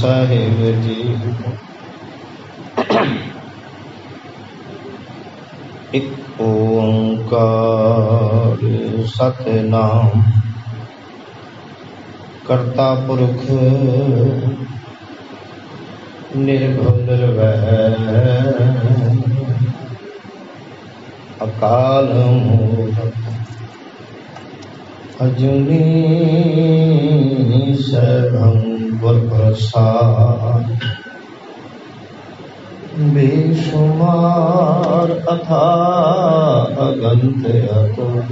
साहिब जी। एक ओंकार सतनाम करता पुरख निर्भव निर्वैर अकाल मूरत अजूनी सैभं गुर प्रसाद बेशुमार अथाह अगंत अतुल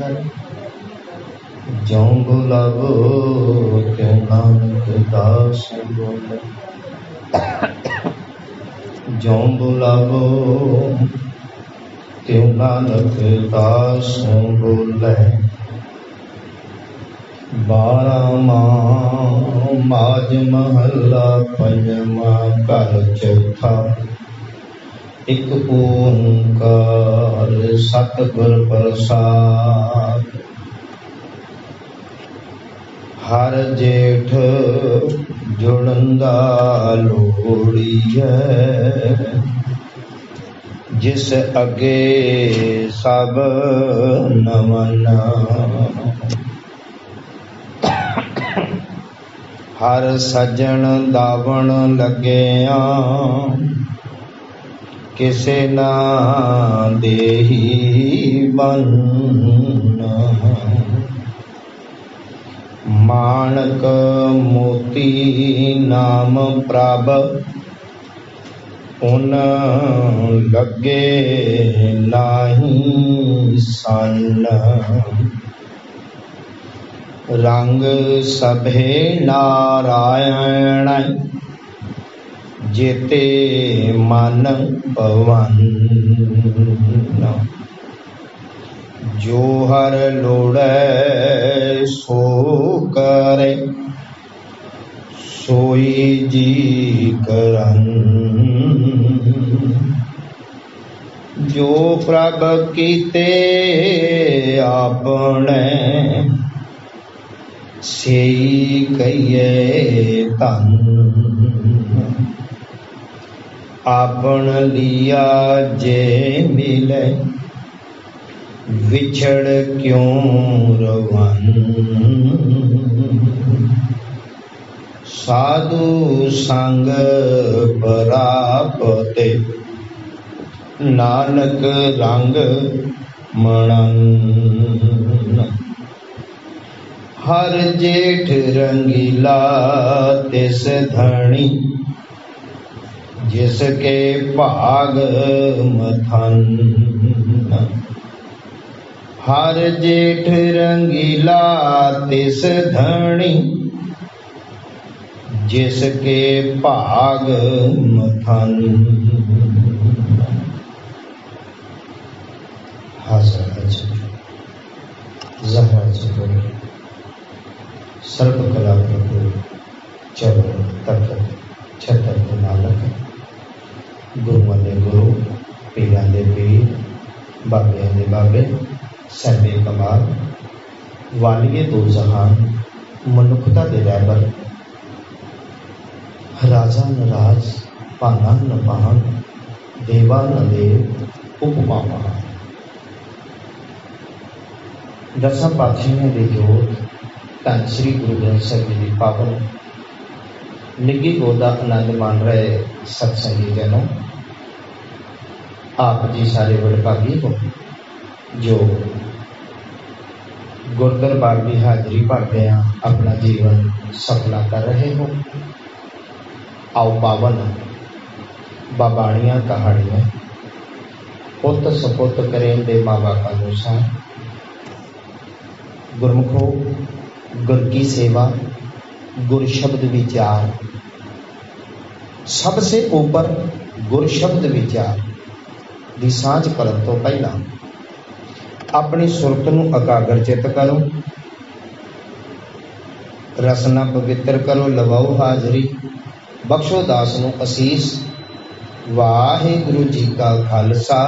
ज्यों बुलावो त्यों नानक दास बोले। ज्यों बुलावो त्यों नानक दास बोले। 12वां माज महला पंजवा घर चौथा। एक ओंकार सतगुर प्रसाद। हर जेठ जुड़ंदा लोड़ीए जिस अगे सब नमन। हर सजन दावण लगिया किसे ना देही बन। माणक मोती नाम प्रभ उन लगे नाही सन। रंग सभे नारायण जेते मन पवन। जो हर लोड़ै सो करे सोई जी करन। जो प्रभ कीते आपने सेई कहिए धन। आपन लिया जे मिले विछड़ क्यों रवन। साधु संग परापते नानक रंग मनन। हर जेठ रंगीला तिस धनी जिसके भाग मथन। हर जेठ रंगीला तिस धनी जिसके भाग मथन। सर्व कला प्रभु चरण तखत छतर के मालक। गुरुआं दे गुरु पीरां दे पीर बाबियां दे बाबे सैबे कमाल वालिए दो जहान मनुखता दे रहबर राजा नराज भाना न पान देवा न देव उपमा महान। दसां पातशाहियां दे जोत धन श्री गुरु ग्रंथ साहिब जी की पावन निੱਘੀ गोद का आनंद मान रहे सत्संगी जनों। आप जी सारे वडभागी हो जो गुरदरबार की हाजरी भरते हैं अपना जीवन सफला कर रहे हो। आओ पावन बाबाणियां कहानियां पुत सपुत करें दे माँ बाप अनुसार। गुरमुखो गुर की सेवा गुर शब्द विचार सबसे ऊपर गुर शब्द विचार दी सांझ करन तो पहला अपनी सुरत नूं एकाग्र चित करो। रसना पवित्र करो लवाओ हाजरी बख्शो दास नूं असीस। वाहिगुरु जी का खालसा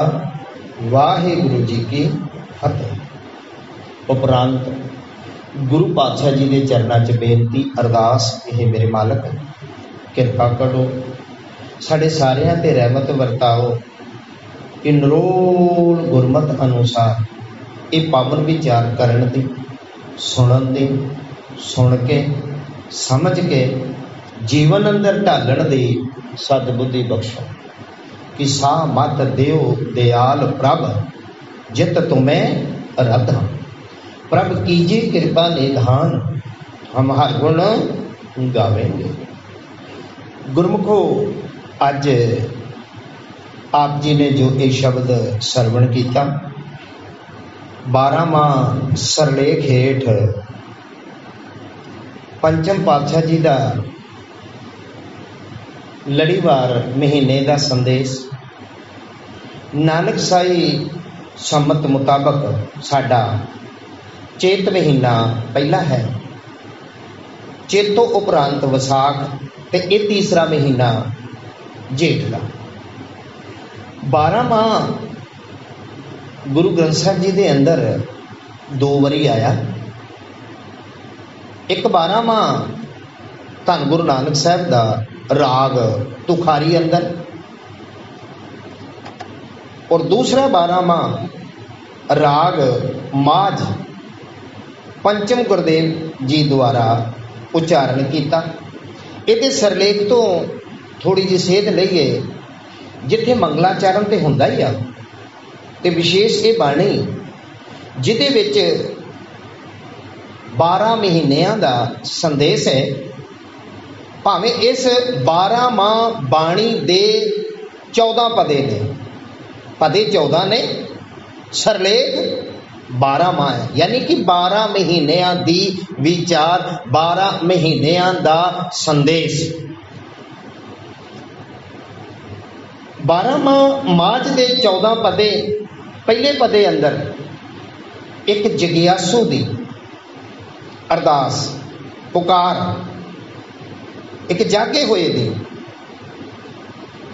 वाहिगुरु जी की फतेह। उपरांत गुरु पातशाह जी के चरणों च बेनती अरदास। यह मेरे मालक किरपा करो, साढ़े सारियां ते रहमत वरताओ कि निरोल गुरमत अनुसार ये पावन विचार करन दी, सुनन दी, सुन के समझ के जीवन अंदर ढालण दी सदबुद्धि बख्शो कि सा मत देव दयाल प्रभ जित तुम्हें रद्धा। प्रभ कीजिए कृपा निधान, हम हर गुण गावेंगे। गुरमुखो, अज आप जी ने जो ये शब्द सरवण किया, 12वां सरलेख हेठ पंचम पातशाह जी का लड़ीवार महीने का संदेश। नानक साई सम्मत मुताबक साडा चेत महीना पहला है, चेतो उपरांत विसाख ते ये तीसरा महीना जेठ का। 12वां गुरु ग्रंथ साहब जी के अंदर 2 वारी आया। एक 12वां धन गुरु नानक साहब का राग तुखारी अंदर, और दूसरा 12वां राग माझ पंचम गुरदेव जी द्वारा उच्चारण किया। ये सरलेख तो थोड़ी जी सेध लईए, जिथे मंगलाचरण तो हुंदा ही आ, ते विशेष ये बाणी जिहदे विच 12 महीनों का संदेश है। भावें इस 12वां बाणी दे 14 पदे ने, पदे 14 ने, सरलेख 12वां है, यानी कि 12 महीनों की विचार, 12 महीनों का संदेश। 12वां माझ के 14 पदे, पहले पदे अंदर एक जगियासू की अरदास पुकार, एक जागे हुए दी।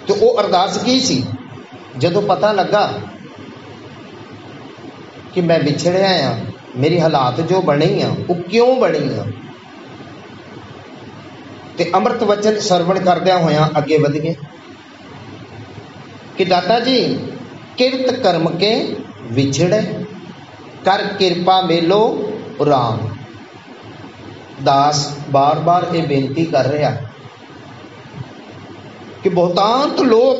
तो वो अरदास की सी, जदों पता लगा कि मैं विछड़िया हाँ, मेरी हालात जो बने हैं वो क्यों बनी हैं, तो अमृत वचन सरवण करद्या होया अगे वध गए कि दाता जी किरत कर्म के विछड़े, कर कृपा मेलो राम। दास बार बार ये बेनती कर रहा कि बहुतांत लोग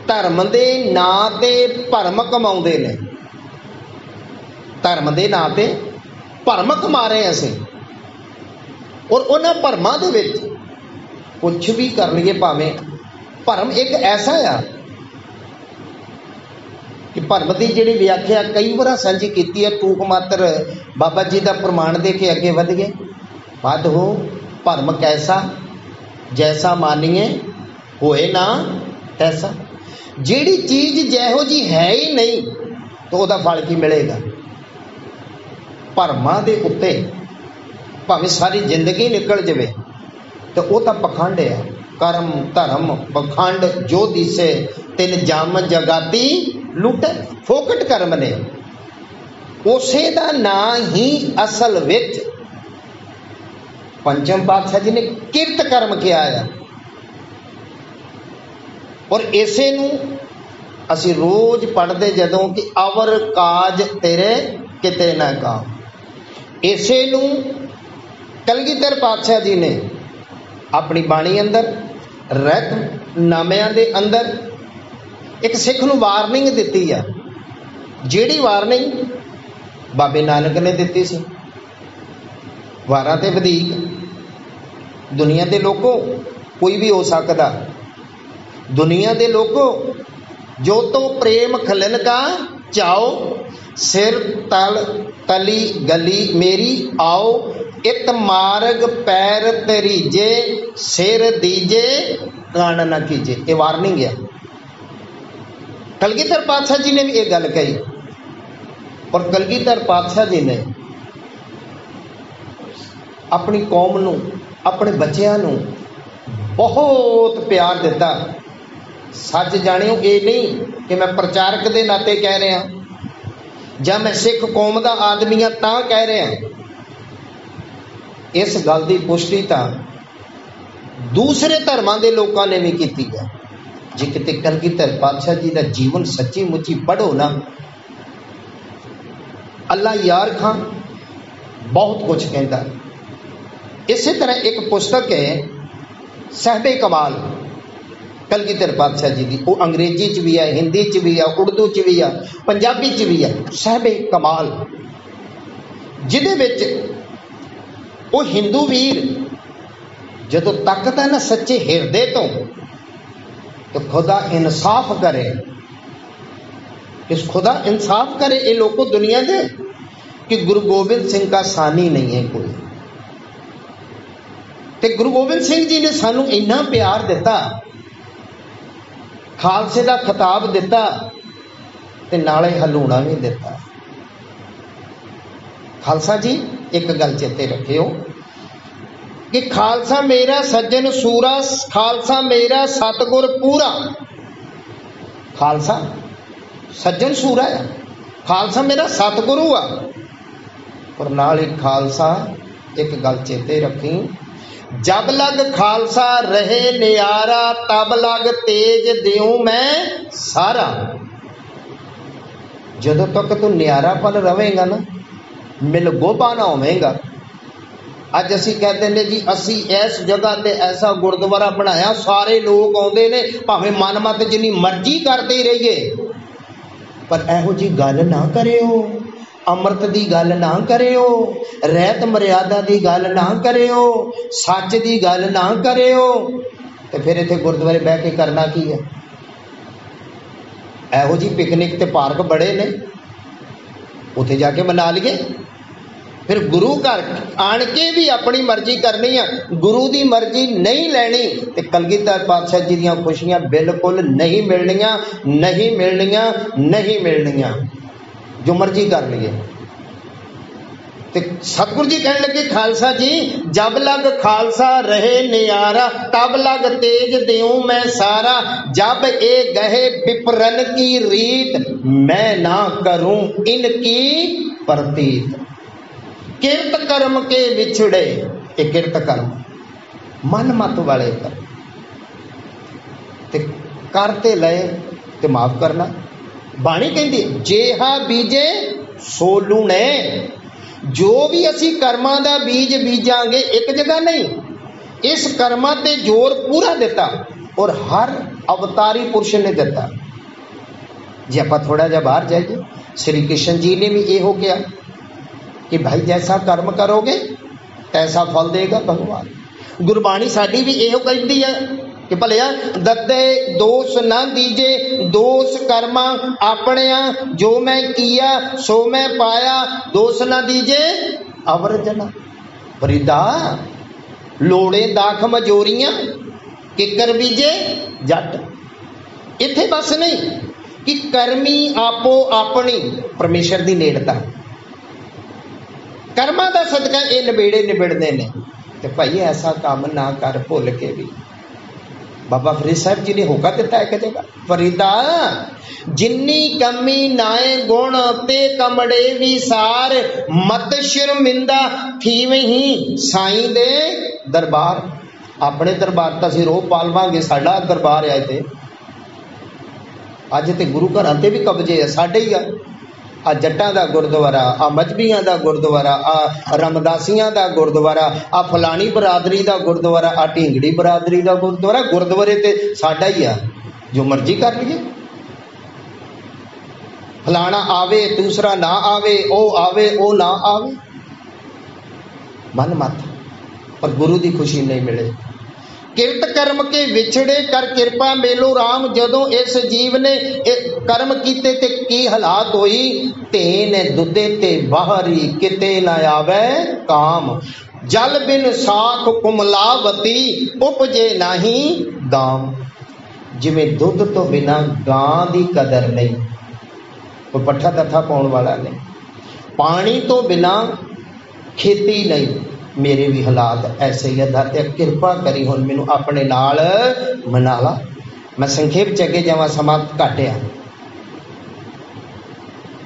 धर्म के नां ते भरम कमाउंदे ने, धर्म के नां ते भरम कमा रहे असीं, और उन्हां भरमां दे विच कुछ भी कर लईए। भावें भरम एक ऐसा आ कि भरम की जिहड़ी व्याख्या कई बार सांझी की है, टूक मात्र बाबा जी का प्रमाण दे के अगे वध गए। बद हो भरम कैसा, जैसा मानिए होए ना तैसा। जिहड़ी चीज जैहो जी है ही नहीं तो उसका फल की मिलेगा। भरमां दे उत्ते भावें सारी जिंदगी निकल जाए तो वह तो पखंड है। कर्म धर्म पखंड जो दिसे तिन जम जगाती लुट, फोकट कर्म ने, उसे दा नां ही असल विच पंचम पातशाह जी ने किरत कर्म किया है। और इसे नूं असीं रोज पढ़ते जदों कि अवर काज तेरे किते ना काम, इसे नूं कलगीधर पातशाह जी ने अपनी बाणी अंदर, रहत नामिਆਂ दे अंदर एक सिख नूं वार्निंग दिती है। जिहड़ी वार्निंग बाबे नानक ने दिती सी, वारां ते वधीक दुनिया के लोगों कोई भी हो सकता। दुनिया के लोगों जो तो प्रेम खलन का चाओ, सिर तल तली गली मेरी आओ, इत मार्ग पैर तरीजे, सिर दीजे कान न कीजे। ये वार्निंग है। कलगीधर पातशाह जी ने भी ये गल कही, और कलगीधर पातशाह जी ने अपनी कौम नूं, अपने बच्चों नूं बहुत प्यार दिता। सच जानियो, ये नहीं कि मैं प्रचारक के नाते कह रहा ਜਾਂ मैं सिख कौम का आदमी हाँ तां कह रहा। इस गल की पुष्टि तो दूसरे धर्मां दे लोकां ने भी कीती है। जे किते कलगीधर पातशाह जी दा जीवन सच्ची मुच्ची पढ़ो ना, अल्लाह यार खां बहुत कुछ कहता। इसी तरह एक पुस्तक है साहिबे कमाल कलगीधर पातशाह जी की, वो अंग्रेजी च भी है, हिंदी च भी है, उर्दू च भी है, पंजाबी च भी है। साहिबे कमाल जिहदे विच वो हिंदू वीर जदों तकदा ना सच्चे हिरदे तो खुदा इंसाफ करे, इस खुदा इंसाफ करे ये लोगों दुनिया दे कि गुरु गोबिंद सिंह का सानी नहीं है कोई। ते गुरु गोबिंद सिंह जी ने सानू इन्ना प्यार दिता, खालसे का खिताब दिता ते नाले हलूणा भी दिता। खालसा जी एक गल चेते रखियो कि खालसा मेरा सज्जन सूरा, खालसा मेरा सतगुर पूरा। खालसा सज्जन सूरा है, खालसा मेरा सतगुरु आ। पर नाल ही खालसा एक गल चेते रखी, जब लग खालसा रहे नियारा, तब लग तेज देऊं मैं सारा। जदों तक तू नियारापन रवेगा ना, मिल गोबा ना होवेगा। अज असी कहते हैं जी असी इस जगह ते ऐसा गुरुद्वारा बनाया, सारे लोग आउंदे ने, भावें मन मत जिन्नी मर्जी करते रहिए, पर इहो जी गल ना करियो, अमृत की गल ना करियो, रहत मर्यादा की गल ना करियो, सच की गल ना करियो। तो फिर इत्थे गुरुद्वारे बह के करना की है? इहो जी पिकनिक ते पार्क बड़े ने, उत्थे जाके मना लिए। फिर गुरु घर आन के भी अपनी मर्जी करनी है, गुरु की मर्जी नहीं लैनी। तो कलगीधर पातशाह जी दी खुशियां बिल्कुल नहीं मिलनियां, नहीं मिलनियां, नहीं मिलनियां, जो मर्जी कर लिए। ते सतगुरु जी कहने लगे खालसा जी, जब लग खालसा रहे नियारा, तब लग तेज देऊं मैं सारा। जब ए गहे विप्रन की रीत, मैं ना करूं इनकी प्रतीत। किरत कर्म के विछड़े, ये किरत कर्म मन मत वाले करते लए ते माफ करना। बाणी कहती जेहा बीजे सो लूणे, जो भी असी कर्मां दा बीज बीजांगे एक जगह नहीं, इस कर्मां ते जोर पूरा दिता और हर अवतारी पुरुष ने दिता। जे आप थोड़ा जा बाहर जाइए, श्री कृष्ण जी ने भी यहो कहा कि भाई जैसा कर्म करोगे तैसा फल देगा भगवान। गुरबाणी साडी भी यहो कहती है कि भलिया दत्ते दोष न दीजे, दोष कर्मा अपने, जो मैं किया सो मैं पाया, दोष न दीजे अवर जना। फरीदा लोड़े दाख मजोरियां, किकर बीजे जट। इत्थे बस नहीं कि कर्मी आपो अपनी परमेश्वर की नेड़ता, कर्मा का सदका ये निबेड़े निबड़ते ने। तो भाई ऐसा काम ना कर भुल के भी। बाबा फरीद साहब जी ने होका दिता एक जगह, फरीदा जिन्नी कमी नाए गुण ते कमड़े विसार, मत शर्मिंदा थी वही साईं दे दरबार। अपने दरबार तो असीं रोह पालवांगे, साडा दरबार है इत्थे। अज तो गुरु घरां ते भी कब्जे है, साडे ही आ। आ जट्टां दा गुरुद्वारा, आ मजहबियां दा गुरुद्वारा, आ रामदासियां दा गुरुद्वारा, आ फलानी बरादरी दा गुरुद्वारा, आ ढींगड़ी बरादरी दा गुरुद्वारा। गुरुद्वारे ते साडा ही आ, जो मर्जी कर लीजिए। फलाना आवे दूसरा ना आवे, ओ आवे ओ ना आवे, मन मत, पर गुरु की खुशी नहीं मिले। किरत कर्म के विछड़े कर किरपा मेलो राम, जदों इस जीव ने कर्म कीते ते की हालात होई, तेन दुधे ते बाहरी किते ना आवे काम। जल बिन साख कुमलावती, उपजे नाही दाम। जिवें दुध तो बिना गां दी कदर नहीं, कोई पट्ठा तत्था पाउण वाला नहीं, पानी तो बिना खेती नहीं, मेरे भी हालात ऐसे ही दाते किरपा करी हुण मैनू अपने नाल मना ला। मैं संखेप च अगे जावां, समा घट आ।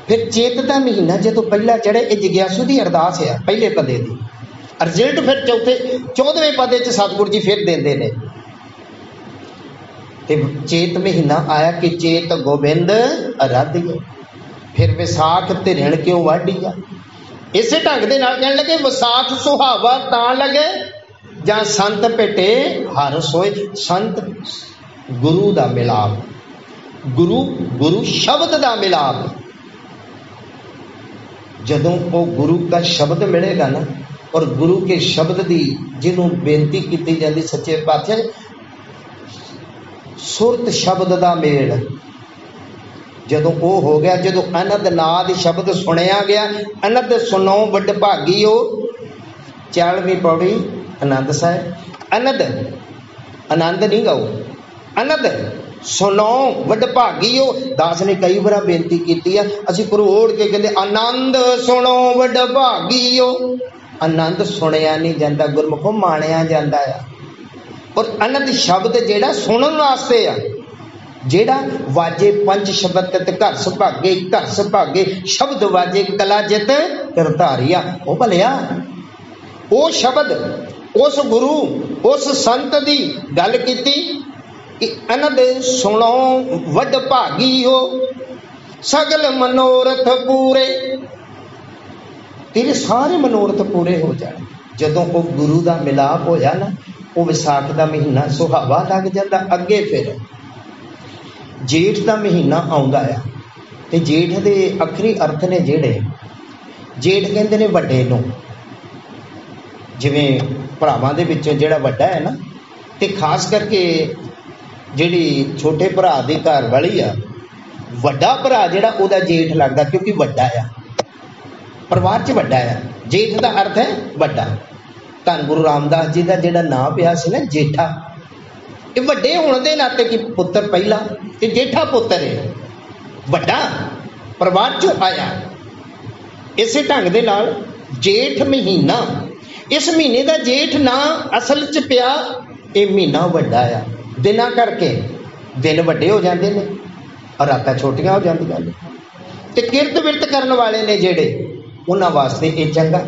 फिर चेत का महीना जो पहला चढ़े, ये जिग्यासू की अरदास है पहले पदे की। रिजल्ट फिर चौथे 14वें पद सतगुरु जी फिर देंदे ने। ते चेत महीना आया कि चेत गोबिंद आराधिया, फिर विसाख तिरन क्यों वाढ़िया। इसे ढंग दे नाल कहण लगे विसाख सुहावा तां लगे जां संत भेटे हर सोए। संत गुरु दा मिलाप, गुरु गुरु शब्द दा मिलाप। जदों वो गुरु का शब्द मिलेगा ना, और गुरु के शब्द दी जिन्हों बेनती की जाती सच्चे पातशाह, सुरत शब्द दा मेल जदों वो हो गया, जदों अनद नाद शब्द सुनिया गया, अनद सुनो वड भागीओ। 40वीं पौड़ी आनंद साहिब। अनद आनंद नहीं गाओ, अनद सुनो वड भागीओ। दास ने कई बार बेनती की है, असी करोड़ के कहते आनंद सुनो वड भागीओ। आनंद सुनिया नहीं जाता, गुरमुखों माणिया जाता है। और आनंद शब्द जेड़ा सुनन वास्ते आ, जेड़ा वाजे पंच शब्द घर सुभागे, घर सुभागे शब्द वाजे कला जित करतारिया। ओ भलिया ओ शब्द उस गुरु उस संत दी गल कीती कि आनंद सुनो वड भागी हो, सगल मनोरथ पूरे। तेरे सारे मनोरथ पूरे हो जाए। जदों वो गुरु का मिलाप होया ना, वो विसाख का महीना सुहावा लग जाता। अगे फिर जेठ का महीना आउंदा है, ते जेठ के अखरी अर्थ ने जेड़े, जेठ कहते ने वड्डे नूं, जिवें भरावां दे विचों जेड़ा वड्डा है ना, ते खास करके जिहड़ी छोटे भरा दी घर वाली आ, वड्डा भरा जेड़ा ओदा जेठ लगदा, क्योंकि वड्डा आ, परिवार च वड्डा आ। जेठ का अर्थ है वड्डा। धन गुरु रामदास जी का जिहड़ा नाम पिया सी ना जेठा, ये वड्डे होने के नाते कि पुत्र पहला, ये जेठा पुत्र है, वड्डा परिवार चों आया। इस ढंग दे नाल जेठ महीना, इस महीने का जेठ ना असल च पिया, ये महीना वड्डा आ। दिना करके दिन वड्डे हो जाते हैं और रातां छोटियां हो जांदियां ने। ते किरत विरत करन वाले ने जेड़े, उन्हां वास्ते ये चंगा।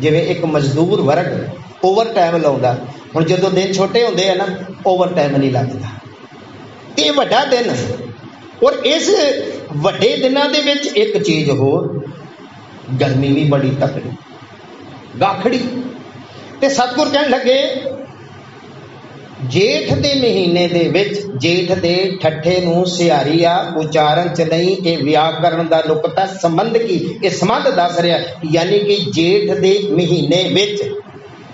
जिवें एक मजदूर वर्ग ओवर टाइम लाउंदा, हुण जदों दिन छोटे हुंदे आ ना, ओवर टाइम नहीं लगदा, ते वड्डा दिन। और इस वड्डे दिनां दे विच एक चीज़ होर, गर्मी भी बड़ी तकड़ी गाखड़ी। ते सतगुर कहण लगे जेठ दे महीने दे विच, जेठ दे ठट्ठे नूं सियारीआ उचारण च नहीं, ये व्याकरण दा नुकता संबंध की ये संबंध दस रहा, यानी कि जेठ दे महीने विच।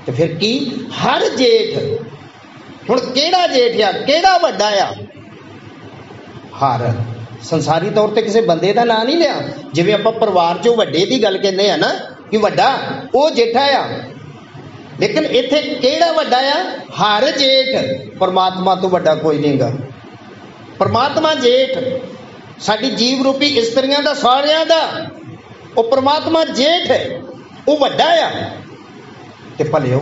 ते फिर की हर जेठ, हुण केड़ा जेठ आ, केड़ा वड्डा आ। हर संसारी तौर ते किसी बंदे दा नाम नहीं लिया, जिवें आपां परिवार चों वड्डे दी गल कहंदे आ ना कि वड्डा वो जेठा आ, लेकिन इत्थे केड़ा वड्डा आ, हर जेठ। परमात्मा तो वड्डा कोई नहीं गा। परमात्मा जेठ, साडी जीव रूपी इस्त्रियां दा सारियां दा वो परमात्मा जेठ है, वो वड्डा आ। ते भलियो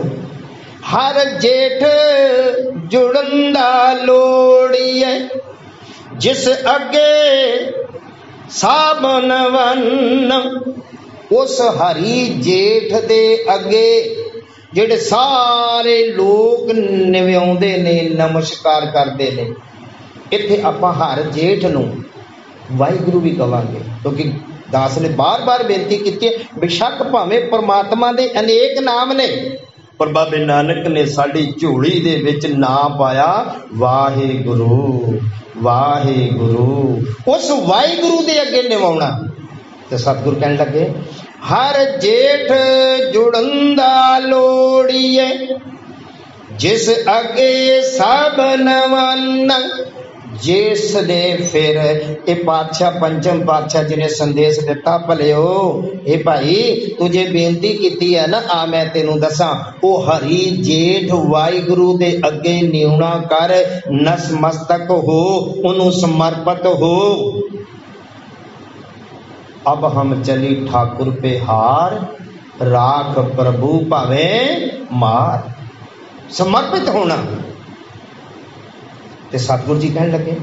हर जेठ जुड़न दा लोड़ीए, जिस अगे साबन वन। उस हरी जेठ दे अगे जेड़े सारे लोग निव्याउंदे ने, नमस्कार करते ने। इत्थे आपां हर जेठ नूं वाहिगुरू भी कवांगे, क्योंकि दास ने बार बार बेनती की है, बेशक भावें परमात्मा दे अनेक नाम ने, पर बाबे नानक ने साडी झोली दे विच नाम पाया वाहिगुरू, वाहिगुरू। उस वाहिगुरू दे अगे निवाउणा। ते सतगुर कहण लगे हर जेठ जुड़ंदा लोड़ीए, जिस अगे सब नवन। जिस ने फिर ये पातशाह पंचम पातशाह जिन्हें संदेश दिता, भलियो ये भाई तुझे बेनती की है ना, आ मैं तेनू दसा, ओ हरी जेठ वाहिगुरू दे अगे न्यूना कर, नसमस्तक हो, उन्हों समर्पित हो। अब हम चली ठाकुर पे हार, राख प्रभु भावे मार। समर्पित होना। ते सतगुरु जी कहने लगे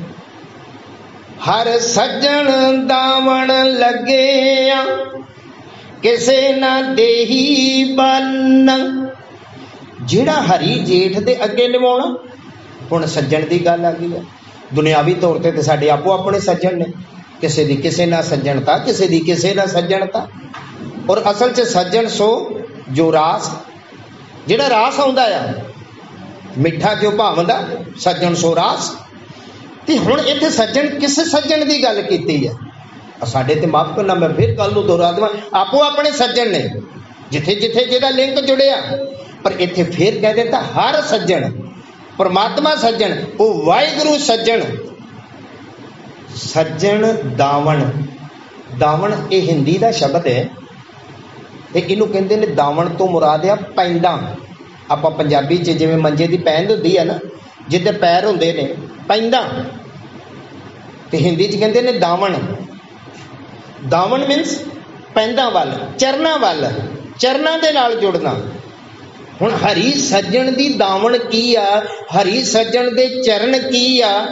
हर सज्जन दावण लगे किसे ना देही बन। जिहड़ा हरी जेठ दे अगे निभाउणा। हुण सज्जण दी गल आ गई है। दुनियावी तौर ते साडे आपो अपने सज्जण ने, किसे दी किसे ना सज्जणता, किसे दी किसे ना सज्जणता। और असल च सज्जण सो जो रास, जिहड़ा रास आउंदा आ मिठा जो भावंदा, सज्जण सो रास। ते हुण इत्थे सज्जण किस सज्जण दी गल कीती है? साडे ते माफ करना, मैं फिर गल नूं दोहरा देवां, आपो अपने सज्जण ने जिथे जिथे जिहदा लिंक जुड़िया। पर इत्थे फिर कह देता हर सज्जण, परमात्मा सज्जण, वो वाहिगुरु सज्जण। सज्जण दावण, दावण ये हिंदी का शब्द है। इनू कहते ने दावण तो मुराद आ पैंदा। आपां पंजाबी च जिवें मंजे की पैंद हुंदी है ना, जिद्दे पैर हुंदे ने पैंदा, ते हिंदी च कहते ने दावण। दावण मीनस पैंदा वाल, चरना वाल, चरना दे नाल जुड़ना। हुण हरी सज्जण दी दावण की आ, हरी सज्जण दे चरण की आ?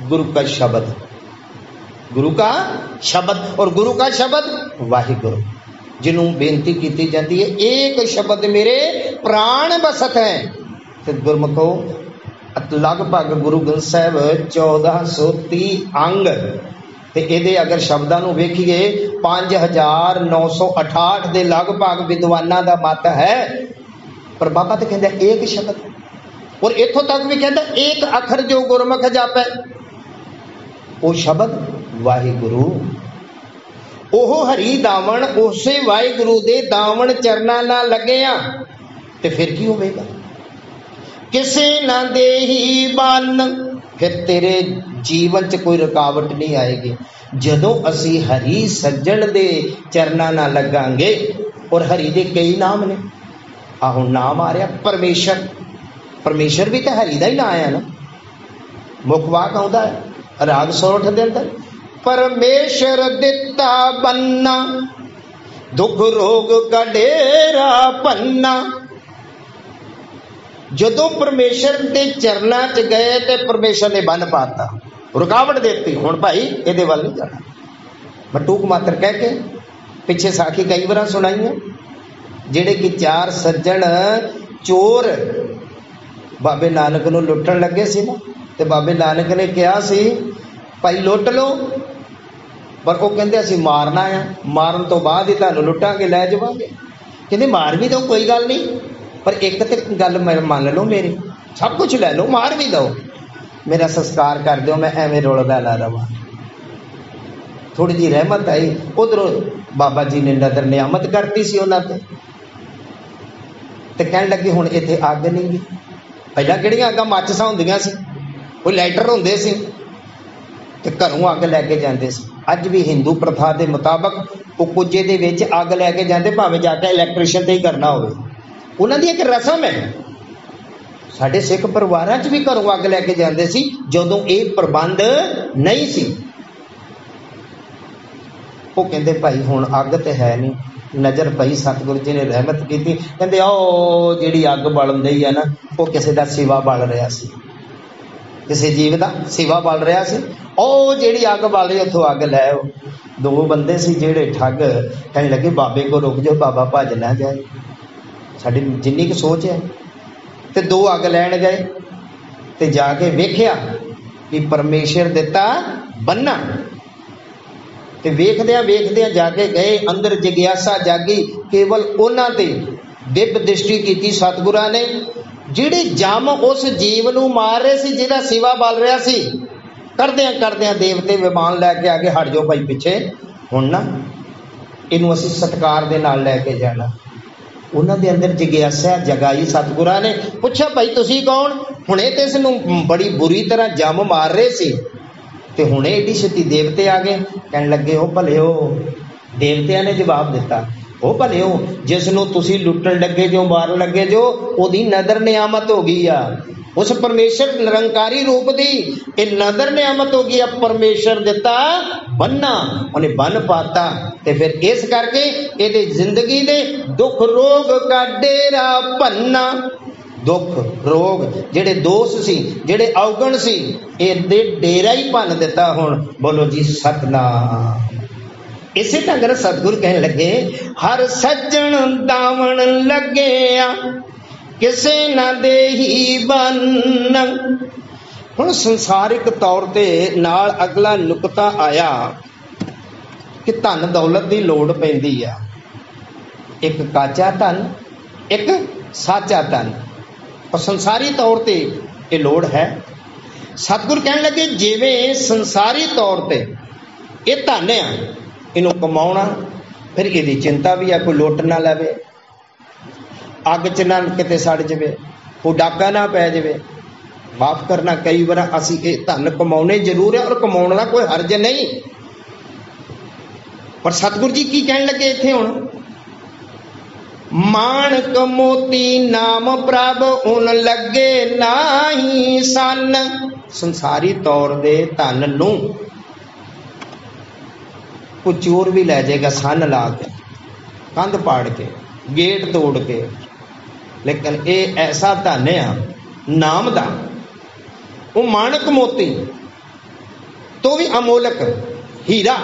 गुरु का शब्द, गुरु का शब्द। और गुरु का शब्द वाहिगुरु, जिन्हों बेनती की जाती है, एक शब्द मेरे प्राण बसत है। तो गुरमुखो लगभग गुरु ग्रंथ साहब 1430 अंग, ते इहदे अगर शब्दां नूं वेखीए 5968 दे लगभग विद्वानां दा मत है। पर बाबा तो कहता एक शब्द, और इथों तक भी कहता एक अखर जो गुरमुख जापै, वो शब्द वाहिगुरु। ओह हरी दावण, उसे वाहिगुरु दे दावण चरना ना लगिया ते फिर की होवेगा? किसे ना देही बन। फिर तेरे जीवन च कोई रुकावट नहीं आएगी जदों असी हरी सज्जण दे चरना ना लगांगे। और हरी दे कई नाम ने, आहो नाम आ रहा परमेश्वर। परमेश्वर भी तो हरी दा ही नाम है ना। मुख वाक आउंदा है राग सोठ दे अंदर, परमेश्वर दिता बन्ना, दुख रोग का डेरा पन्ना। जदों परमेश्वर के चरना च गए तो परमेश्वर ने बन पाता, रुकावट देती। हुण भाई इहदे वल नहीं जाना। मैं टूक मात्र कह के पिछे साखी कई बार सुनाई है, जिहड़े कि 4 सज्जण चोर बाबे नानक नूं लुट्टण लगे सी ना, ते बाबे नानक ने कहा सी भाई लुट लो, पर वो कहते असीं मारना आ, मारन तो बाद ही तुहानूं लुटांगे, लै जावांगे। कहते मार भी दो कोई गल नहीं, पर एक तो गल मान लो मेरी, सब कुछ लै लो, मार भी दो, मेरा संस्कार कर दो, मैं एवें रुलदा ना रवां। थोड़ी जी रहमत आई, उधरों बाबा जी ने नजर नियामत करती सी उन्हां ते कहण लगे हुण इत्थे अग नहीं गी। पहलां किहड़ियां अग्गां माचिसां हुंदियां सी, कोई लाइटर हुंदे सी ते घरों अग लैके जांदे सी। अज भी हिंदू प्रथा के मुताबक वो कुजे दे विच अग लैके जाते, भावें जाके इलैक्ट्रीशियन ते ही करना होवे, उन्हां दी एक रस्म है। साडे सिख परिवारां च भी घरों अग लैके जांदे सी जदों ये प्रबंध नहीं सी। वो कहंदे भाई हुण अग ते है नहीं, नज़र पई, सतगुरु जी ने रहमत की, कहंदे ओ जिहड़ी अग बलण दई है ना, वो किसी दा सिवा बल रहा सी, किसी जीव का सिवा बल रहा सी। ओ जिहड़ी अग बल रही उथों अग लै आओ। 2 बंदे सी जिहड़े ठग, कहने लगे बाबे को रुक जाओ, बाबा भज ना जाए, साडी जिन्नी की सोच है। ते 2 अग लैण गए ते जाके वेख्या कि परमेश्वर दिता बन्ना, ते वेखदियां वेखदियां जाके गए, अंदर जिग्यासा जागी, केवल उन्हां ते दिव्य दृष्टि की सतगुरां ने, जिहड़े जम उस जीव नूं मार रहे सी, जिहदा सिवा बल रहा सी। करदियां करदियां देवते विमान लैके आगे, हट जाओ भाई पिछे, हुण ना इनू असीं सत्कार दे नाल लैके जाना। उन्हां दे अंदर जिग्यासा जगाई, सतगुरां ने पुछया भाई तुसीं कौन? हुणे ते इस नूं बड़ी बुरी तरह जम मार रहे सी, ते हुणे एडी छेती देवते आ गए। कहण लगे ओ भलिओ, देवतियां ने जवाब दिता, ओ भलिओ जिसनों तुसी लुट्टण लगे जो, मारन लगे जो, ओदी नदर नियामत हो गई आ। उस परमेश्वर निरंकारी रूप दी ये नदर नियामत हो गई। परमेश्वर दिता बन्ना, उन्हें बन पाता, ते फिर इस करके ये जिंदगी दे दुख रोग का डेरा भन्ना। दुख रोग जेड़े दोष सी, जेड़े अवगुण सी, ये डेरा ही भन दिता। हुण बोलो जी सतनाम। इसे ढंग नाल सतगुरु कहने लगे, हर सज्जन दावण लगे किसे ना देही बन। हुण संसारिक तौर ते नाल अगला नुकता आया कि धन दौलत की लोड़ पैंदी आ, एक काचा धन एक साचा धन, और संसारी तौर ते ये लोड़ है। सतगुरु कहने लगे जिवें संसारी तौर ते ये धन आ, इनू कमाउणा, फिर इहदी चिंता भी है कोई लुट ना लवे, अग च ना किते सड़ जावे, कोई डाका ना पै जावे। माफ करना, कई बार असी ये धन कमाउने जरूर है और कमाउण दा कोई हर्ज नहीं, पर सतगुरु जी की कहने लगे इत्थे हुण, माणक मोती नाम प्रभ उन लगे नाही सन। संसारी तौर दे धन नूं कोई चोर भी लै जाएगा सन ला के, कंध पाड़ के, गेट तोड़ के, लेकिन ये ऐसा धन आ नाम दा, वो माणक मोती तो भी अमोलक हीरा,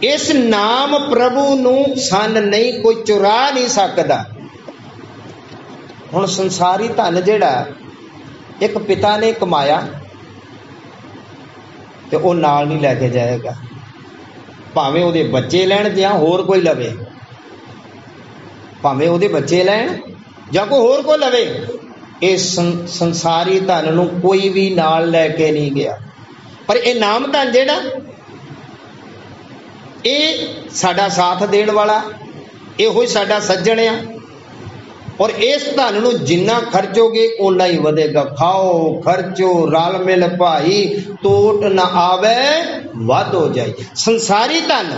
इस नाम प्रभु नूं सन नहीं कोई चुरा नहीं सकदा। हुण संसारी धन जिहड़ा एक पिता ने कमाया ते वो नाल नहीं लैके जाएगा, भावें उहदे बच्चे लैण जां होर कोई लवे, भावें उहदे बच्चे लैण जां कोई होर कोई लवे, इस संसारी धन नूं कोई भी नाल लैके नहीं गया। पर यह नाम धन जिहड़ा ये साडा साथ देण वाला, इहो ही साडा सज्जण आ, और इस धन नूं जिन्ना खर्चोगे उन्ना ही वधेगा। खाओ खर्चो रल मिल भाई, टोट ना आवे वध हो जाए। संसारी धन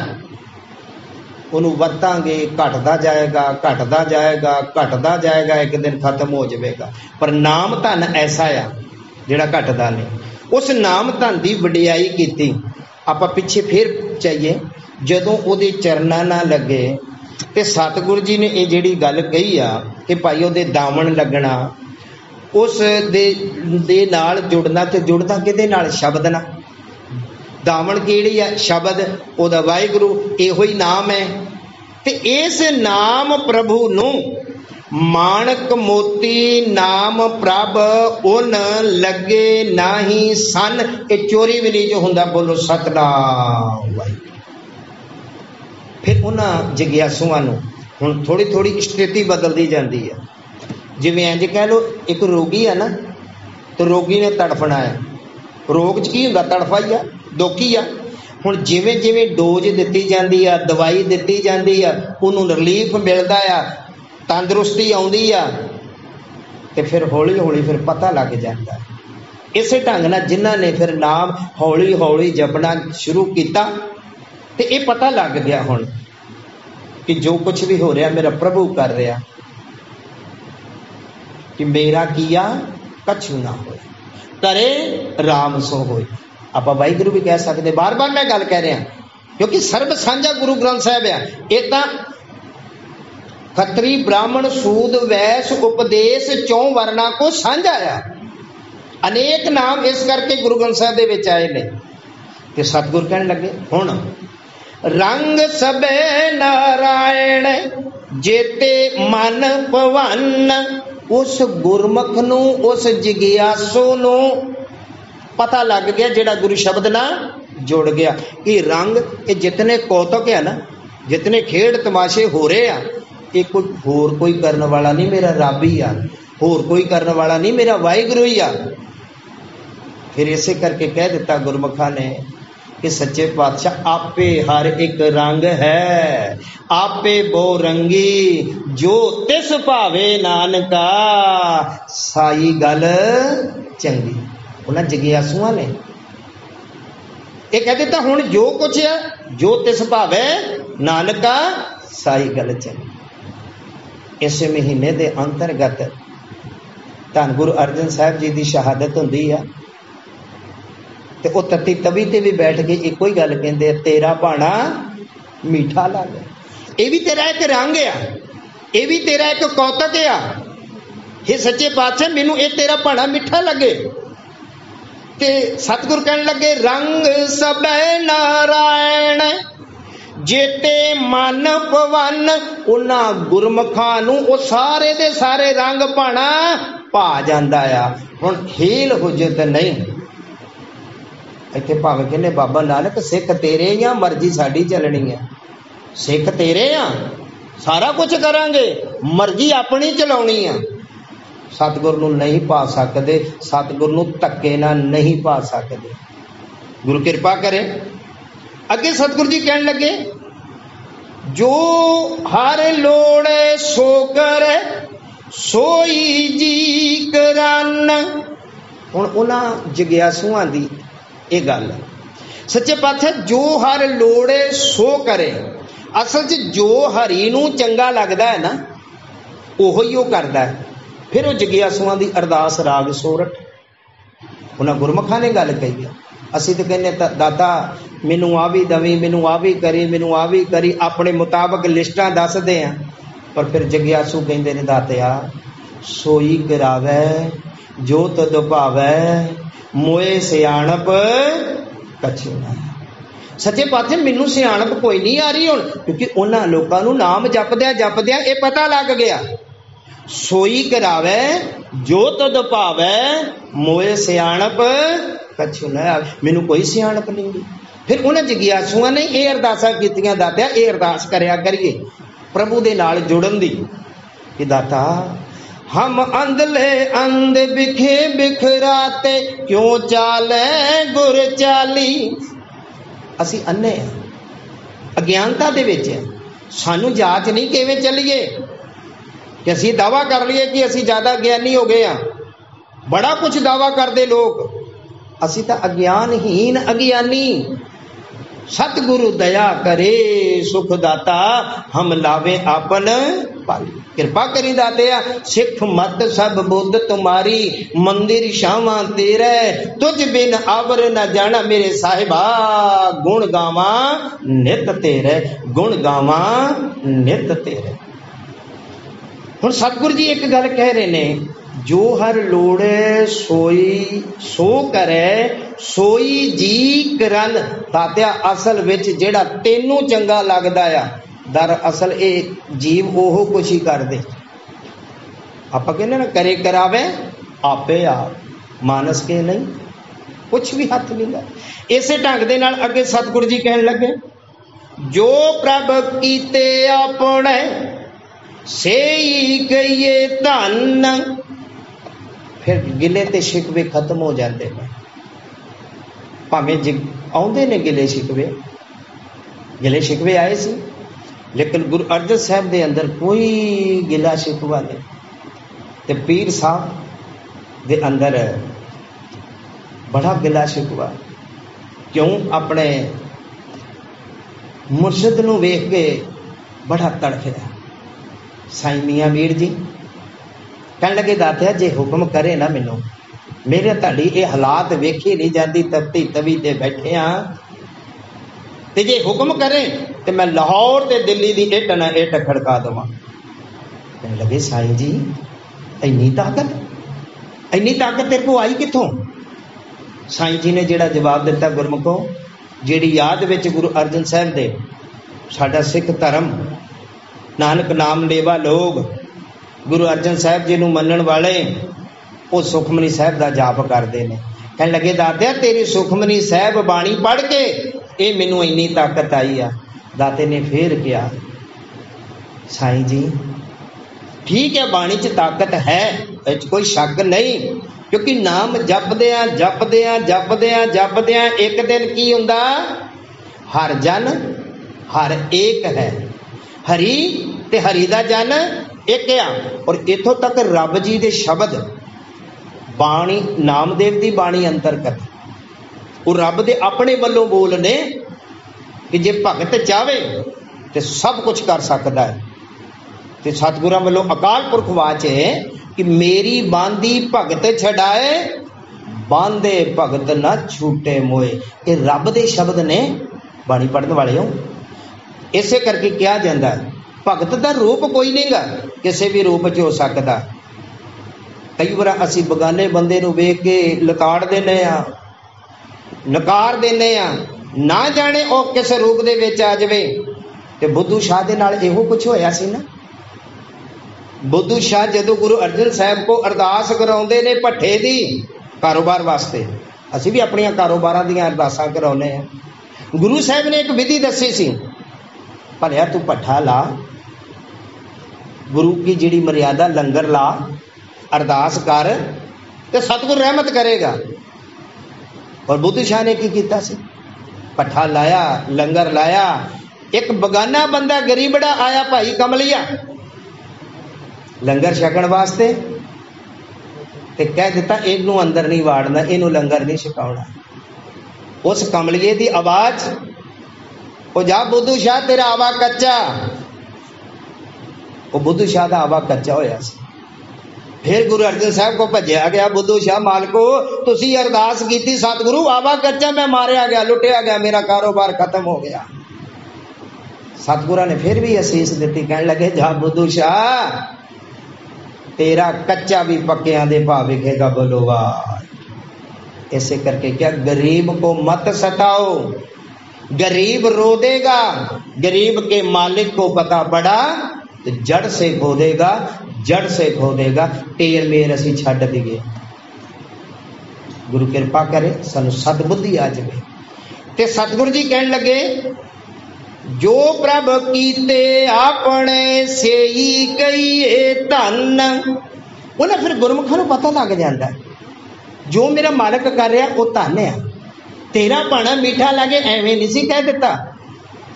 उन्होंने वरतांगे घटदा जाएगा घटदा जाएगा घटदा जाएगा, एक दिन खत्म हो जाएगा। पर नाम धन ऐसा आ जिहड़ा घटदा नहीं। उस नाम धन की वडियाई की आपां पिछे फिर चाहिए, जदों उहदे चरनां ना लगे ते सतगुरु जी ने ये जिहड़ी गल कही आ कि भाई उहदे दामन लगना, उस दे नाल जुड़ना, ते जुड़ना किहदे नाल? शब्द नाल। दामन किहड़ी है? शब्द, उहदा वाहिगुरू, इहो ही नाम है। ते इस नाम प्रभु नूं माणक मोती नाम प्रभ उन लगे नाही सन, ये चोरी भी नहीं जो हुंदा। बोलो सतनाम वाहिगुरू। फिर उन्हां जिग्यासुआं नूं हुण थोड़ी थोड़ी स्थिति बदलती जाती है। जिवें इंज कह लो एक रोगी है ना, तो रोगी ने तड़फना है, रोग च की हुंदा? तड़फा ही आ, दुख ही आ। हुण जिवें जिवें डोज दित्ती जाती आ, दवाई दित्ती जाती आ, उन्होंने रिलीफ मिलता आ, तंदुरुस्ती आउंदी आ, ते फिर हौली हौली फिर पता लग जाता है। इसे ढंग नाल जिन्हां ने फिर नाम हौली हौली जपना शुरू किया, ते ये पता लग गया हुण कि जो कुछ भी हो रहा मेरा प्रभु कर रहा, कि मेरा किया कछु ना हो, करे राम सो होए। आप वाहिगुरू भी कह सकते, बार बार मैं गल कह रहा, क्योंकि सर्ब साझा गुरु ग्रंथ साहिब है। ये तो खत्री ब्राह्मण सूद वैस उपदेश चौं वर्णा को साझा आ, अनेक नाम इस करके गुरु ग्रंथ साहिब दे विच आए ने। ते सतगुर कहने लगे हुण रंग सबे नारायण जेते मन भवन, उस गुरमुख नूं उस जिग्यासु नूं पता लग गया जिहड़ा गुरु शब्द ना जुड़ गया। ये रंग, ये जितने कौतक है ना, जितने खेड तमाशे हो रहे हैं, ये कोई होर कोई करने वाला नहीं, मेरा रब ही आ, होर कोई करने वाला नहीं, मेरा वाहिगुरू ही आ। फिर इसे करके कह दिता गुरमुखा ने कि सच्चे पातशाह आपे हर एक रंग है, आपे बो रंगी जो तिस भावे नानका, साई गल चंगी। उन्हें जिग्यासुआं ने ये कह दिता हुण जो कुछ है जो तिस भावे नानका, साई गल चंगी। इस महीने के अंतर्गत धन गुरु अर्जन साहब जी की शहादत होंदी है, ते वो तत्ती तवी ते भी बैठ के एक ही गल कहते, तेरा भाणा मीठा लगे। ये भी तेरा एक रंग आ, ये भी तेरा एक कौतक आ। हे सच्चे पातशाह मैनू ये तेरा भाणा मीठा लगे। ते सतगुर कहने लगे रंग सब नारायण जेते मन पवन उन्हां गुरमुखां नूं ओ सारे दे सारे रंग भाणा पा जांदा आ। हुण हील हुजत नहीं। इत्थे भावें कहने बाबा नानक सिख तेरे या मर्जी साडी चलनी है। सिख तेरे आ, सारा कुछ करांगे, मर्जी अपनी चलाउणी आ। सतगुर नूं नहीं पा सकते, सतगुर नूं धक्के नाल नहीं पा सकते। गुरु कृपा करे। अगे सतगुर जी कहन लगे, जो हर लोड़े सो करे सोई जी करन। हुण उन्हां जग्यासुआं दी ये गल सच्चे पातशाह, जो हर लोड़े सो करे। असल च जो हरी नूं चंगा लगदा है ना, ओहो ही वो करदा है। फिर वो जग्यासुआं दी अरदास राग सोरठ उन्हां गुरमुखां ने गल कही है। असीं तो कहने दाता मैनू आ भी दवी, मैनू आ भी करी, मैनू आ भी करी, अपने मुताबक लिस्टां दसदे आ। पर फिर जग्यासू कहंदे ने दातिया सोई करावे जो तद भावे मोए सियाणप कछु ना। सच्चे पातशाह मैनू सियाणप कोई नहीं आ रही हुण, क्योंकि उन्हां लोकां नूं नाम जपदिया ये पता लग गया। सोई करावे जो तद भावे मोए सियाणप कछु ना। मैनू कोई सियाणप नहीं दी। फिर उन्हें जग्यासुआं ने यह अरदासां कीतियां, दातिया ये अरदास करया करिए प्रभु दे नाल जुड़न दी कि दाता हम अंधले अंध बिखे बिखराते क्यों चाले गुर चाली। असी अन्ने अज्ञानता दे विच सानू जाच नहीं किवें चलीए कि असी दावा कर लीए कि असी ज्यादा ज्ञानी हो गए हैं। बड़ा कुछ दावा करते लोग, असी तो अज्ञानहीन अज्ञानी। सतगुरु दया करे सुख दाता हम लावे आपन पाली। कृपा करी दातिया सिख मत सब बुद्ध तुम्हारी मंदिर शावा तेरे तुझ बिन आवर न जाना मेरे साहिबा गुण गावा नित तेरे गुण गावा नित तेरे। हुण सतगुरु जी एक गल कह रहे ने, जो हर लोड़े सोई सो करे सोई जी करन। तात्या असल विच जेड़ा तेनू चंगा लगदा आ, दर असल ए जीव ओहो कुछ ही कर दे। आपां कहने ना करे करावे आपे आप, मानस के नहीं कुछ भी हथ नहीं ला। इसे ढंग दे नाल अगे सतगुरु जी कहन लगे, जो प्रभ कीते अपने सेई गईए धन। फिर गिले ते शिकवे खत्म हो जाते हैं। भावें आउंदे ने गिले शिकवे आए सी, लेकिन गुरु अर्जन साहब दे अंदर कोई गिला शिकवा नहीं। ते पीर साहब दे अंदर बड़ा गिला शिकवा, क्यों? अपने मुर्शद नूं वेख के बड़ा तड़फिया। साईं मियां मीर जी कहने लगे, दातिया जे हुक्म करे ना मैनू, मेरे ताड़ी ये हालात वेखी नहीं जाती, तपती तवी ते बैठे हाँ, ते जे हुक्म करे तो मैं लाहौर ते दिल्ली दी इट ना इट खड़का देवां। कहने लगे, साईं जी इन्नी ताकत तेरे को आई किथों? साईं जी ने जेड़ा जवाब दिता, गुरमुखो जेड़ी याद विच गुरु अर्जन साहब दे साडा सिख धर्म नानक नाम लेवा लोग गुरु अर्जन साहब जी नूं मनण वाले वो सुखमनी साहब दा जाप करते हैं। कहने लगे, दातिया तेरी सुखमनी साहब बाणी पढ़ के ये मैनू इन्नी ताकत आई आ। दाते ने फिर किया, साईं जी ठीक है बाणी च ताकत है, कोई शक नहीं, क्योंकि नाम जपदियां एक दिन की हुंदा, हर जन हर एक है। हरी ते हरी दा जन एक आ। और इथों तक रब जी दे शब्द बाणी नामदेव दी बाणी अंतरगत वो रब दे अपने वल्लों बोल ने कि जे भगत चाहे तो सब कुछ कर सकता है। ते सतगुरां वल्लों अकाल पुरख वाच है कि मेरी बांदी भगत छड़ाए बांधे भगत ना छूटे मोए। ये रब दे शब्द ने बाणी पढ़ने वाले हो। इसे करके क्या जाता है, भगत का रूप कोई नहीं गा, किसी भी रूप च हो सकता। कई बार असी बगाने बंदे नूं वेख के लताड़ देने आ, नकार देने आ, ना जाने वो किस रूप दे विच आ जावे। ते बुद्धू शाह दे नाल इहो कुछ होया सी ना। बुद्धू शाह जदों गुरु अर्जन साहब को अरदास कराउंदे ने भट्ठे दी कारोबार वास्ते, असीं भी अपनियां कारोबारां दीयां अरदासां कराउने आ। गुरु साहब ने एक विधि दसी सी, भलिया तू भट्ठा ला, गुरु की जिहड़ी मर्यादा लंगर ला, अरदास कर ते सतगुरु रहमत करेगा। और बुद्धू शाह ने की कीता सी, भट्ठा लाया, लंगर लाया। एक बगाना बंदा गरीबड़ा आया, भाई कमलिया, लंगर छकण वास्ते, ते कह दिता इनू अंदर नहीं वाड़ना, इनू लंगर नहीं छकाउणा। उस कमलिए दी आवाज, ओ जा बुद्धू शाह तेरा आवा कच्चा। वो बुद्धू शाह दा आवा कच्चा होया सी। फिर गुरु अर्जन साहब को भजया गया, बुद्धू शाह मालको तुसी अरदास कीती सतगुरु, आवा कच्चा, मैं मारिया गया, लुटिया गया, मेरा कारोबार खत्म हो गया। सतगुरु ने फिर भी असीस दी, कहने लगे जा बुद्धू शाह तेरा कच्चा भी पक्कियां दे भाव विखेगा, बोलो वाह। ऐसे करके क्या, गरीब को मत सताओ, गरीब रो देगा, गरीब के मालिक को पता पड़ा तो जड़ से खो देगा, जड़ से खो देगा। टेर मेर असी छड्ड दईए। गुरु कृपा करे सानू सतबुद्धि आ जाए। ते सतगुरु जी कहने लगे, जो प्रभ कीते अपने सेई कईए धन। उन्हें फिर गुरमुखां नूं पता लग जाता है, जो मेरा मालिक कर रहा वो धन है। तेरा भाणा मीठा लगे एवें नहीं सी कह दिता,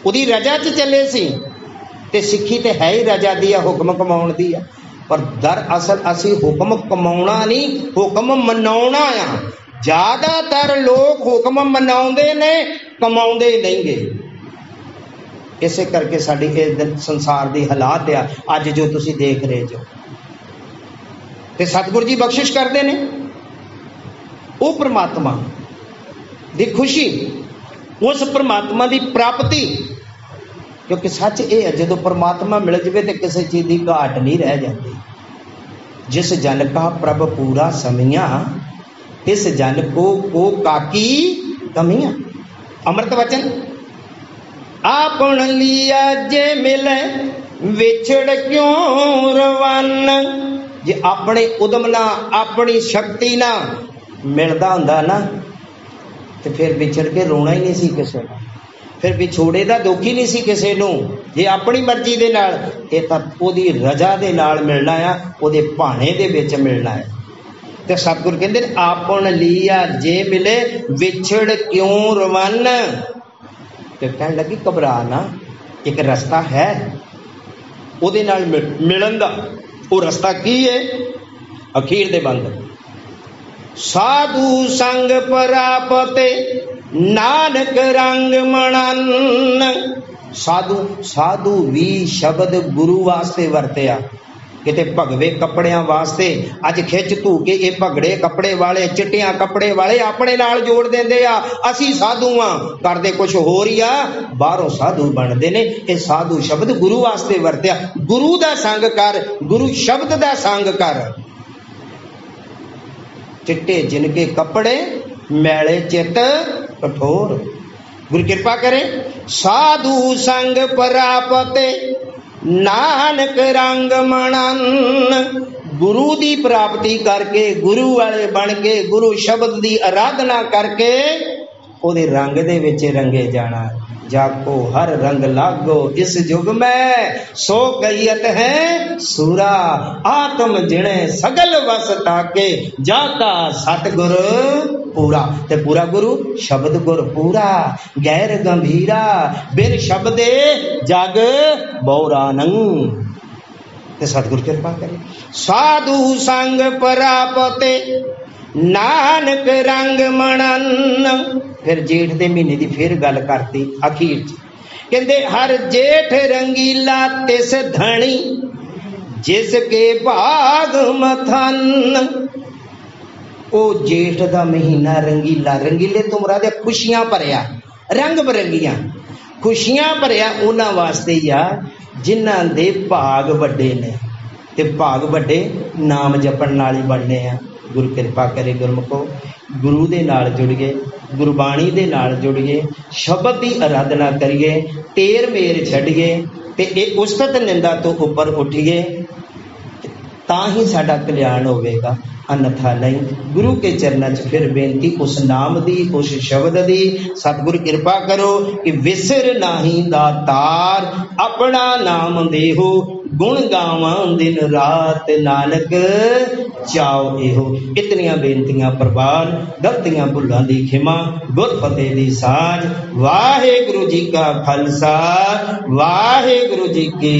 उहदी रजा च चले सी। ते सिੱਖੀ ते है ही रजा दी, हुक्म कमाउण दी। पर दरअसल असी हुक्म कमाउणा नहीं, हुक्म मनाउणा आ। ज्यादातर लोग हुक्म मनाउंदे ने, कमाउंदे नहींगे। इसे करके साडी संसार दी हालात आ अज जो तुसी देख रहे जो। ते सतगुरु जी बख्शिश करते ने, वो परमात्मा दी खुशी, उस परमात्मा दी प्राप्ति। क्योंकि सच ये है, जो परमात्मा मिल जाए तो किसी चीज की घाट नहीं रह जाती। जिस जन का प्रभ पूरा समिया, तिस जन को काकी कमियां। अमृत वचन, आपन लिया जे मिले विछड़ क्यों रवन। जे अपने उदम ना, अपनी शक्ति ना मिलता हुंदा ना, तो फिर विछड़ के रोना ही नहीं सी किसी को, फिर विछोड़े का दुख ही नहीं सी किसी नूं। जे अपनी मर्जी दे नाल, ये तां ओहदी रजा दे नाल मिलना है, ओहदे भाणे दे विच मिलना है। ते सतगुर कहंदे आपन लिया जे मिले विछड़ क्यों रवन। ते कहण लगी घबरा ना, एक रस्ता है ओहदे नाल मिलन दा। वो रस्ता की है? अखीर दे बंद, साधु संग परापते नानक रंग मनन। साधु साधु भी शब्द गुरु वास्ते वरतिया, किते भगवे कपड़ियां वास्ते। अज खिच धू के ये भगड़े कपड़े वाले, चिट्टियां कपड़े वाले अपने नाल जोड़ देंदे आ। असी साधु हां, करदे कुछ होर ही आ, बाहरों साधु बनदे ने। ये साधु शब्द गुरु वास्ते वरतिया। गुरु दा संग कर, गुरु शब्द दा संग कर। चिट्टे जिनके कपड़े, मैले चित कठोर। गुरु कृपा करे, साधु संग परापते नानक रंग मनन। गुरु दी प्राप्ति करके, गुरु वाले बन के, गुरु शब्द दी आराधना करके ओदे रंग दे विच रंगे जाना। जाको हर रंग लागो इस युग में, सो कहियत है सूरा। आत्म जिणे सगल वस ताके, जाका सतगुर पूरा। ते पूरा गुरु शब्द गुर पूरा, गैर गंभीरा, बिन शब्दे जग बौरानंग। ते सतगुरु कृपा करे, साधु संग परापते नानक रंग मनन। फिर जेठ दे महीने की फिर गल करती अखीर च, कहते हर जेठ रंगीला तिस धनी, जिसके भाग मथन। ओ जेठ दा महीना रंगीला, रंगीले तो मुराद खुशियां भरिया, रंग बरंगियां खुशियां भरिया उन्हां वास्ते या जिन्हां दे भाग वड्डे ने। ते भाग वड्डे नाम जपण नाल ही बनने आ। गुरु कृपा करे गुरमुखो, गुरु दे नाल जुड़ गए, गुरबाणी दे नाल जुड़िए, शब्द की आराधना करिए, तेर मेर छड़िए ते ये उस्तत निंदा तो ऊपर उठिए, ताही साडा कल्याण होवेगा, अन्यथा नहीं। गुरु के चरणों च फिर बेनती उस नाम दी, उस शब्द दी, सतगुर कृपा करो कि विसर नाही दातार, अपना नाम देहो गुण गावां दिन रात, नानक चाओ एहो। इतनियां बेनतियां प्रवान, गलतियां भुलां दी खिमा, गुर फतेह दी साझ। वाहिगुरु जी का खालसा, वाहिगुरु जी की